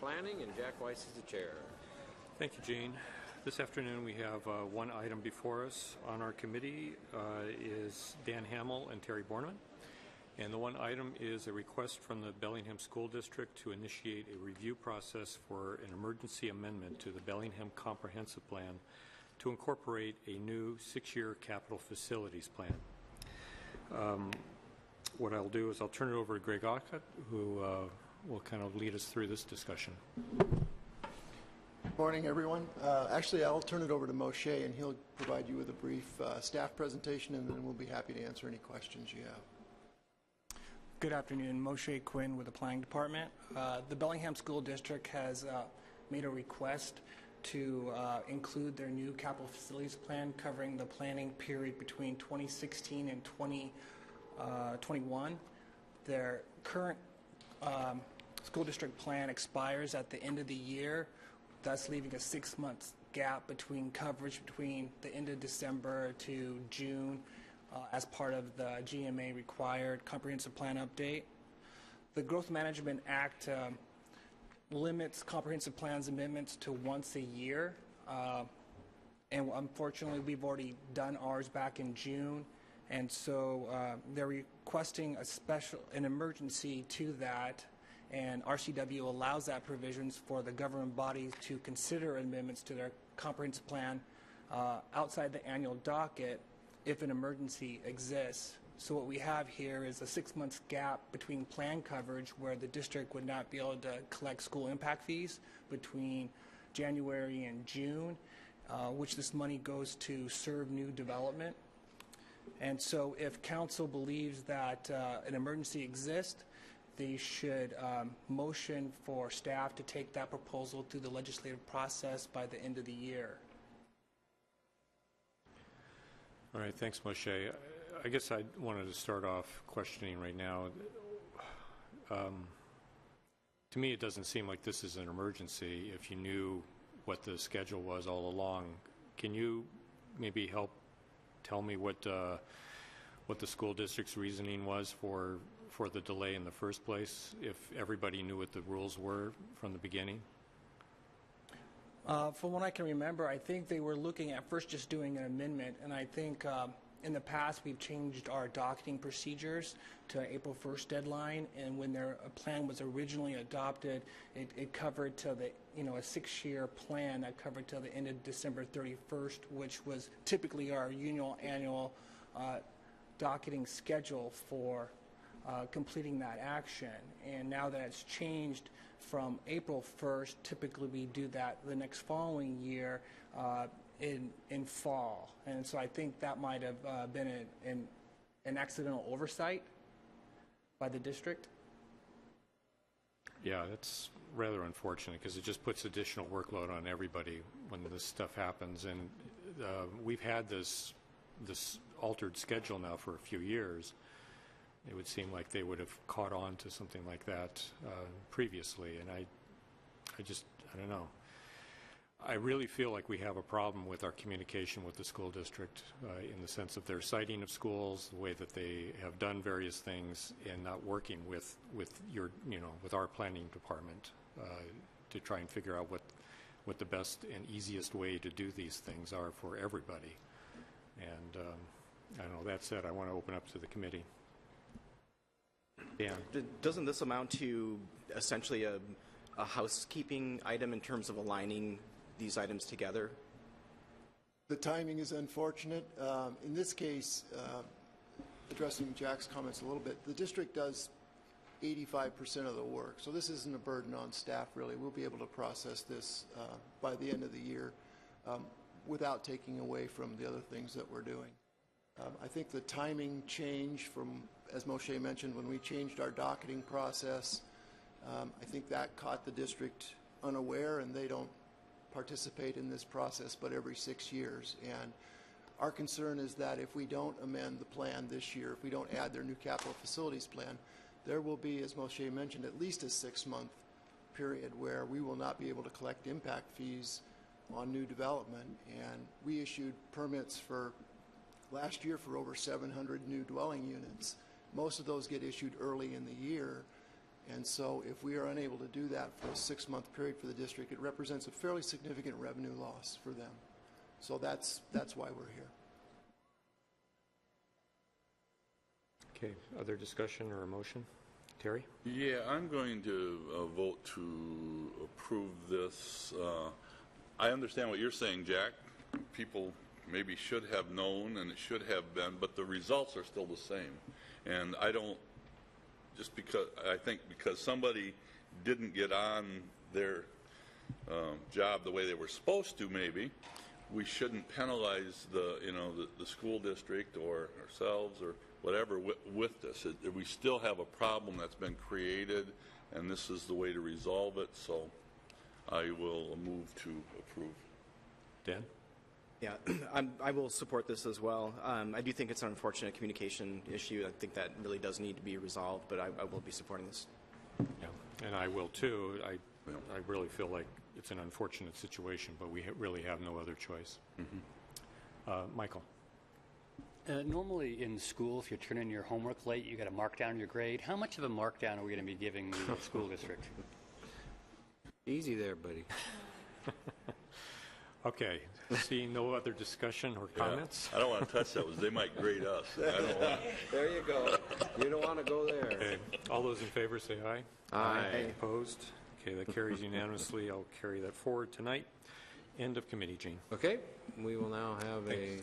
Planning, and Jack Weiss is the chair. Thank you, Gene. This afternoon we have one item before us on our committee is Dan Hamill and Terry Borneman. And the one item is a request from the Bellingham School District to initiate a review process for an emergency amendment to the Bellingham Comprehensive Plan to incorporate a new 6-year capital facilities plan. What I'll do is I'll turn it over to Greg Ockett, who will kind of lead us through this discussion. Good morning, everyone. Actually, I'll turn it over to Moshe, and he'll provide you with a brief staff presentation, and then we'll be happy to answer any questions you have. Good afternoon. Moshe Quinn with the Planning Department. The Bellingham School District has made a request to include their new capital facilities plan covering the planning period between 2016 and 2021. Their current school district plan expires at the end of the year, thus leaving a 6-month gap between coverage between the end of December to June as part of the GMA required comprehensive plan update. The Growth Management Act limits comprehensive plans amendments to once a year, and unfortunately we've already done ours back in June, and so they're requesting an emergency to that, and RCW allows that provisions for the government bodies to consider amendments to their comprehensive plan outside the annual docket if an emergency exists. So what we have here is a 6-month gap between plan coverage where the district would not be able to collect school impact fees between January and June, which this money goes to serve new development. And so if council believes that an emergency exists, they should motion for staff to take that proposal through the legislative process by the end of the year. All right, thanks, Moshe. I guess I wanted to start off questioning right now. To me, it doesn't seem like this is an emergency if you knew what the schedule was all along. Can you maybe help tell me what the school district's reasoning was for the delay in the first place, if everybody knew what the rules were from the beginning? From what I can remember, I think they were looking at first just doing an amendment, and I think in the past we've changed our docketing procedures to an April 1st deadline, and when their plan was originally adopted, it covered till the a 6-year plan that covered till the end of December 31st, which was typically our annual docketing schedule for completing that action. And now that it's changed from April 1st, typically we do that the next following year in fall. And so I think that might have been an accidental oversight by the district. Yeah, that's rather unfortunate because it just puts additional workload on everybody when this stuff happens. And we've had this altered schedule now for a few years. It would seem like they would have caught on to something like that previously, and I don't know. I really feel like we have a problem with our communication with the school district in the sense of their citing of schools, the way that they have done various things, and not working with our planning department to try and figure out what the best and easiest way to do these things are for everybody. And I don't know. That said, I want to open up to the committee. Dan. Doesn't this amount to essentially a housekeeping item in terms of aligning these items together? The timing is unfortunate. In this case, addressing Jack's comments a little bit, the district does 85% of the work, so this isn't a burden on staff really. We'll be able to process this by the end of the year without taking away from the other things that we're doing. I think the timing change from, as Moshe mentioned, when we changed our docketing process, I think that caught the district unaware, and they don't participate in this process but every 6 years. And our concern is that if we don't amend the plan this year, if we don't add their new capital facilities plan, there will be, as Moshe mentioned, at least a 6-month period where we will not be able to collect impact fees on new development. And we issued permits for last year for over 700 new dwelling units. Most of those get issued early in the year, And so if we are unable to do that for a 6-month period for the district, it represents a fairly significant revenue loss for them. So that's why we're here. Okay, other discussion or a motion? Terry? Yeah, I'm going to vote to approve this. I understand what you're saying, Jack. People maybe should have known and it should have been, but the results are still the same. And I don't, just because, I think because somebody didn't get on their job the way they were supposed to, maybe, we shouldn't penalize the school district or ourselves or whatever with this. We still have a problem that's been created, and this is the way to resolve it, so I will move to approve. Dan? Yeah, I will support this as well. I do think it's an unfortunate communication issue. I think that really does need to be resolved, but I will be supporting this. Yeah, and I will too. I really feel like it's an unfortunate situation, but we really have no other choice. Michael? Normally in school, if you turn in your homework late, you get a markdown your grade. How much of a markdown are we going to be giving the school district? Easy there, buddy. Okay, seeing no other discussion or comments? I don't want to touch that. They might grade us. I don't want. There you go. You don't want to go there. Okay, all those in favor say aye. Aye. Opposed? Okay, that carries unanimously. I'll carry that forward tonight. End of committee, Gene. Okay, we will now have a